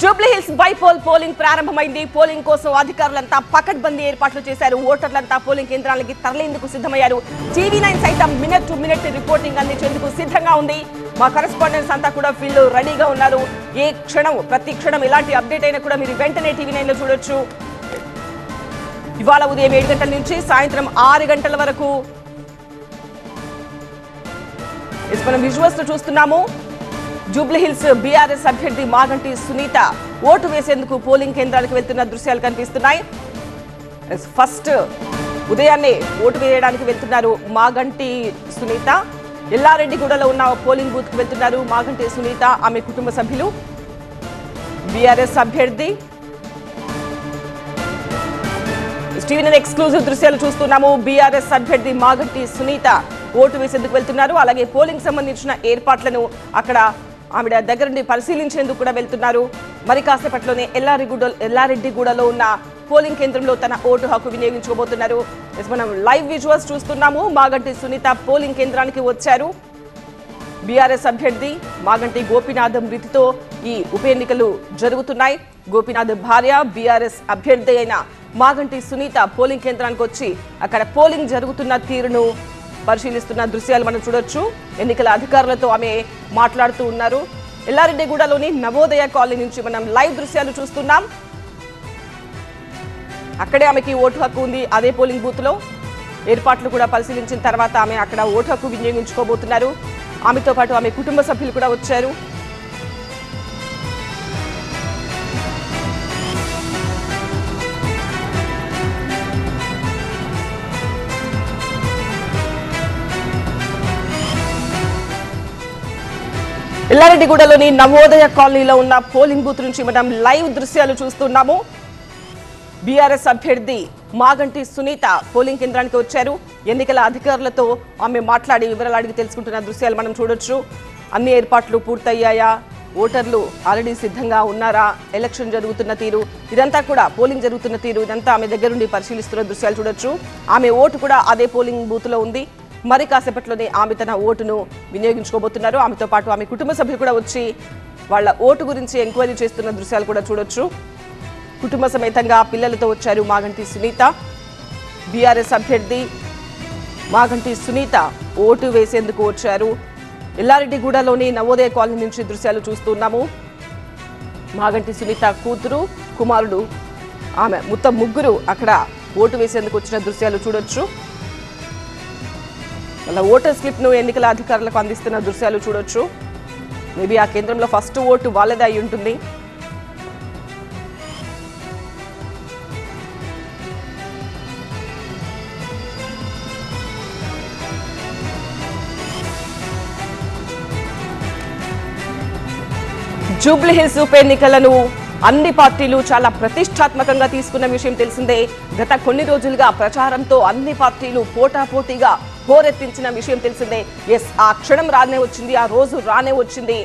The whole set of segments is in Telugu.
జూబ్లీ హిల్స్ బైపోల్ పోలింగ్ ప్రారంభమైంది. పోలింగ్ కోసం అధికారులంతా పకడ్బందీ ఏర్పాట్లు చేశారు. ఓటర్లంతా పోలింగ్ కేంద్రాలకి తరలేందుకు సిద్ధమయ్యారు. టీవీ9 సైతం మినిట్ టు మినిట్ రిపోర్టింగ్ అందించేందుకు సిద్ధంగా ఉంది. మా కరెస్పాండెంట్స్ అంతా కూడా ఫీల్డ్ రెడీగా ఉన్నారు. ఏ క్షణం ప్రతి క్షణం ఎలాంటి అప్డేట్ అయినా కూడా మీరు వెంటనే టీవీ9 లో చూడొచ్చు. ఇవాళ ఉదయం 7 గంటల నుంచి సాయంత్రం 6 గంటల వరకు మనం విజువల్స్ చూస్తున్నాము. జూబ్లీ హిల్స్ బీఆర్ఎస్ అభ్యర్థి మాగంటి సునీత ఓటు వేసేందుకు పోలింగ్ కేంద్రాలకు వెళ్తున్న దృశ్యాలు కనిపిస్తున్నాయి. ఫస్ట్ ఉదయాన్నే ఓటు వేయడానికి వెళ్తున్నారు మాగంటి సునీత. ఎల్లారెడ్డిగూడలో ఉన్న పోలింగ్ బూత్ కు వెళ్తున్నారు మాగంటి సునీత, ఆమె కుటుంబ సభ్యులు. బీఆర్ఎస్ అభ్యర్థి టీవీ9 ఎక్స్క్లూజివ్ దృశ్యాలు చూస్తున్నాము. బీఆర్ఎస్ అభ్యర్థి మాగంటి సునీత ఓటు వేసేందుకు వెళ్తున్నారు. అలాగే పోలింగ్ సంబంధించిన ఏర్పాట్లను అక్కడ ఆవిడ దగ్గర నుండి పరిశీలించేందుకు కూడా వెళ్తున్నారు. మరి కాసేపట్లోనే ఎల్లారెడ్డిగూడలో ఉన్న పోలింగ్ కేంద్రంలో తన ఓటు హక్కు వినియోగించుకోబోతున్నారు. మనం లైవ్ విజువల్స్ చూస్తున్నాము. మాగంటి సునీత పోలింగ్ కేంద్రానికి వచ్చారు. బీఆర్ఎస్ అభ్యర్థి మాగంటి గోపీనాథ్ మృతితో ఈ ఉప ఎన్నికలు జరుగుతున్నాయి. గోపీనాథ్ భార్య బీఆర్ఎస్ అభ్యర్థి అయిన మాగంటి సునీత పోలింగ్ కేంద్రానికి వచ్చి అక్కడ పోలింగ్ జరుగుతున్న తీరును పరిశీలిస్తున్న దృశ్యాలు మనం చూడొచ్చు. ఎన్నికల అధికారులతో ఆమె మాట్లాడుతూ ఉన్నారు. ఎల్లారెడ్డిగూడలోని నవోదయ కాలనీ నుంచి మనం లైవ్ దృశ్యాలు చూస్తున్నాం. అక్కడే ఆమెకి ఓటు హక్కు ఉంది. అదే పోలింగ్ బూత్ లో ఏర్పాట్లు కూడా పరిశీలించిన తర్వాత ఆమె అక్కడ ఓటు హక్కు వినియోగించుకోబోతున్నారు. ఆమెతో పాటు ఆమె కుటుంబ సభ్యులు కూడా వచ్చారు. ఎల్లారెడ్డిగూడలోని నవోదయ కాలనీలో ఉన్న పోలింగ్ బూత్ నుంచి మనం లైవ్ దృశ్యాలు చూస్తున్నాము. బీఆర్ఎస్ అభ్యర్థి మాగంటి సునీత పోలింగ్ కేంద్రానికి వచ్చారు. ఎన్నికల అధికారులతో ఆమె మాట్లాడి వివరాలు అడిగి తెలుసుకుంటున్న దృశ్యాలు మనం చూడొచ్చు. అన్ని ఏర్పాట్లు పూర్తయ్యాయా, ఓటర్లు ఆల్రెడీ సిద్ధంగా ఉన్నారా, ఎలక్షన్ జరుగుతున్న తీరు, ఇదంతా కూడా పోలింగ్ జరుగుతున్న తీరు ఇదంతా ఆమె దగ్గర నుండి పరిశీలిస్తున్న దృశ్యాలు చూడొచ్చు. ఆమె ఓటు కూడా అదే పోలింగ్ బూత్ లో ఉంది. మరి కాసేపట్లోనే ఆమె తన ఓటును వినియోగించుకోబోతున్నారు. ఆమెతో పాటు ఆమె కుటుంబ సభ్యులు కూడా వచ్చి వాళ్ళ ఓటు గురించి ఎంక్వైరీ చేస్తున్న దృశ్యాలు కూడా చూడొచ్చు. కుటుంబ సమేతంగా పిల్లలతో వచ్చారు మాగంటి సునీత. బీఆర్ఎస్ అభ్యర్థి మాగంటి సునీత ఓటు వేసేందుకు వచ్చారు. ఎల్లారెడ్డిగూడలోని నవోదయ కాలనీ నుంచి దృశ్యాలు చూస్తున్నాము. మాగంటి సునీత కూతురు, కుమారుడు, ఆమె మొత్తం ముగ్గురు అక్కడ ఓటు వేసేందుకు వచ్చిన దృశ్యాలు చూడొచ్చు. వాళ్ళ ఓటర్ స్లిప్ ను ఎన్నికల అధికారులకు అందిస్తున్న దృశ్యాలు చూడొచ్చు. మేబీ ఆ కేంద్రంలో ఫస్ట్ ఓటు వాళ్ళదే అయి ఉంటుంది. జూబ్లీ హిల్స్ ఉప ఎన్నికలను అన్ని పార్టీలు చాలా ప్రతిష్టాత్మకంగా తీసుకున్న విషయం తెలిసిందే. గత కొన్ని రోజులుగా ప్రచారంతో అన్ని పార్టీలు పోటాపోటీగా హోరెత్తించిన విషయం తెలిసిందే. ఎస్, ఆ క్షణం రానే వచ్చింది, ఆ రోజు రానే వచ్చింది.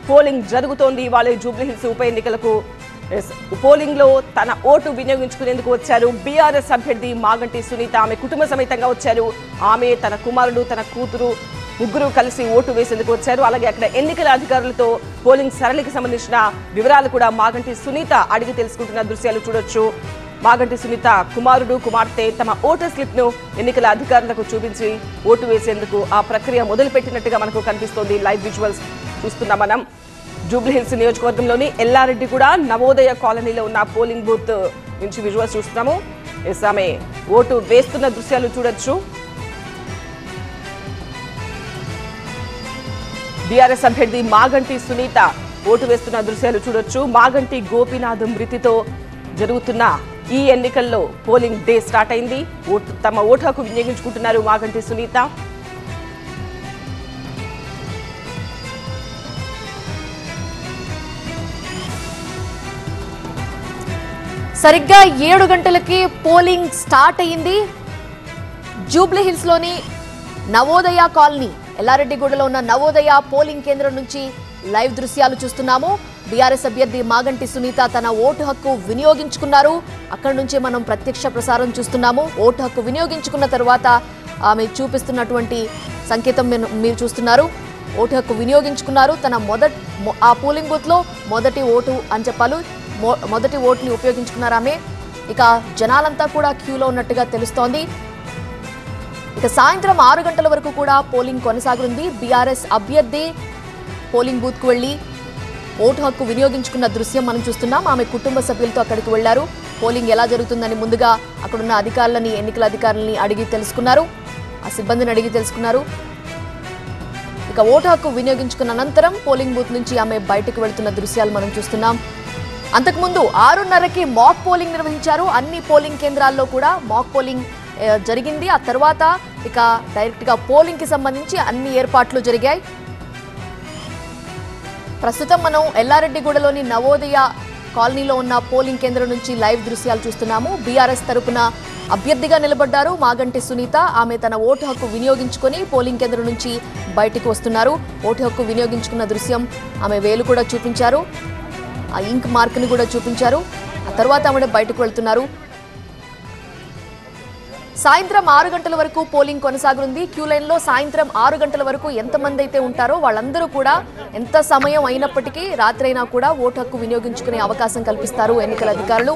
పోలింగ్ జరుగుతోంది. ఇవాళ జూబ్లీ హిల్స్ ఉప ఎన్నికలకు పోలింగ్ లో తన ఓటు వినియోగించుకునేందుకు వచ్చారు బీఆర్ఎస్ అభ్యర్థి మాగంటి సునీత. ఆమె కుటుంబ సమేతంగా వచ్చారు. ఆమె, తన కుమారుడు, తన కూతురు ముగ్గురు కలిసి ఓటు వేసేందుకు వచ్చారు. అలాగే అక్కడ ఎన్నికల అధికారులతో పోలింగ్ సరళికి సంబంధించిన వివరాలు కూడా మాగంటి సునీత అడిగి తెలుసుకుంటున్న దృశ్యాలు చూడొచ్చు. మాగంటి సునీత కుమారుడు, కుమార్తె తమ ఓటర్ స్లిప్ ను ఎన్నికల అధికారులకు చూపించి ఓటు వేసేందుకు ఆ ప్రక్రియ మొదలుపెట్టినట్టుగా మనకు కనిపిస్తోంది. లైవ్ విజువల్స్ చూస్తున్నాం మనం. జూబ్లీ హిల్స్ నియోజకవర్గంలోని ఎల్లారెడ్డిగూడ నవోదయ కాలనీలో ఉన్న పోలింగ్ బూత్ నుంచి విజువల్స్ చూస్తున్నాము. ఆమె ఓటు వేస్తున్న దృశ్యాలు చూడొచ్చు. బీఆర్ఎస్ అభ్యర్థి మాగంటి సునీత ఓటు వేస్తున్న దృశ్యాలు చూడొచ్చు. మాగంటి గోపీనాథ్ మృతితో జరుగుతున్న ఈ ఎన్నికల్లో పోలింగ్ డే స్టార్ట్ అయింది. తమ ఓటు హక్కు వినియోగించుకుంటున్నారు మాగంటి సునీత. సరిగ్గా 7 గంటలకి పోలింగ్ స్టార్ట్ అయింది. జూబ్లీ హిల్స్ లోని నవోదయ కాలనీ, ఎల్లారెడ్డిగూడలో ఉన్న నవోదయ పోలింగ్ కేంద్రం నుంచి లైవ్ దృశ్యాలు చూస్తున్నాము. బీఆర్ఎస్ అభ్యర్థి మాగంటి సునీత తన ఓటు హక్కు వినియోగించుకున్నారు. అక్కడి నుంచే మనం ప్రత్యక్ష ప్రసారం చూస్తున్నాము. ఓటు హక్కు వినియోగించుకున్న తర్వాత ఆమె చూపిస్తున్నటువంటి సంకేతం మీరు చూస్తున్నారు. ఓటు హక్కు వినియోగించుకున్నారు. ఆ పోలింగ్ బూత్ లో మొదటి ఓటు అని చెప్పాలి, మొదటి ఓటుని ఉపయోగించుకున్నారు ఆమె. ఇక జనాలంతా కూడా క్యూలో ఉన్నట్టుగా తెలుస్తోంది. ఇక సాయంత్రం 6 గంటల వరకు కూడా పోలింగ్ కొనసాగుతుంది. బీఆర్ఎస్ అభ్యర్థి పోలింగ్ బూత్ కు వెళ్లి ఓటు హక్కు వినియోగించుకున్న దృశ్యం మనం చూస్తున్నాం. ఆమె కుటుంబ సభ్యులతో అక్కడికి వెళ్లారు. పోలింగ్ ఎలా జరుగుతుందని ముందుగా అక్కడున్న అధికారులని, ఎన్నికల అధికారులని అడిగి తెలుసుకున్నారు. ఆ సిబ్బందిని అడిగి తెలుసుకున్నారు. ఇక ఓటు హక్కు వినియోగించుకున్న అనంతరం పోలింగ్ బూత్ నుంచి ఆమె బయటకు వెళ్తున్న దృశ్యాలు మనం చూస్తున్నాం. అంతకుముందు 6:30కి మాక్ పోలింగ్ నిర్వహించారు. అన్ని పోలింగ్ కేంద్రాల్లో కూడా మాక్ పోలింగ్ జరిగింది. ఆ తర్వాత ఇక డైరెక్ట్ గా పోలింగ్ కి సంబంధించి అన్ని ఏర్పాట్లు జరిగాయి. ప్రస్తుతం మనం ఎల్లారెడ్డిగూడలోని నవోదయ కాలనీలో ఉన్న పోలింగ్ కేంద్రం నుంచి లైవ్ దృశ్యాలు చూస్తున్నాము. బీఆర్ఎస్ తరపున అభ్యర్థిగా నిలబడ్డారు మాగంటి సునీత. ఆమె తన ఓటు హక్కు వినియోగించుకొని పోలింగ్ కేంద్రం నుంచి బయటికి వస్తున్నారు. ఓటు హక్కు వినియోగించుకున్న దృశ్యం, ఆమె వేలు కూడా చూపించారు, ఆ ఇంక్ మార్క్ ని కూడా చూపించారు. ఆ తర్వాత ఆమె బయటకు వెళ్తున్నారు. సాయంత్రం 6 గంటల వరకు పోలింగ్ కొనసాగుతుంది. క్యూ లైన్ లో సాయంత్రం 6 గంటల వరకు ఎంతమంది అయితే ఉంటారో వాళ్ళందరూ కూడా ఎంత సమయం అయినప్పటికీ రాత్రైనా కూడా ఓటు హక్కు వినియోగించుకునే అవకాశం కల్పిస్తారు ఎన్నికల అధికారులు.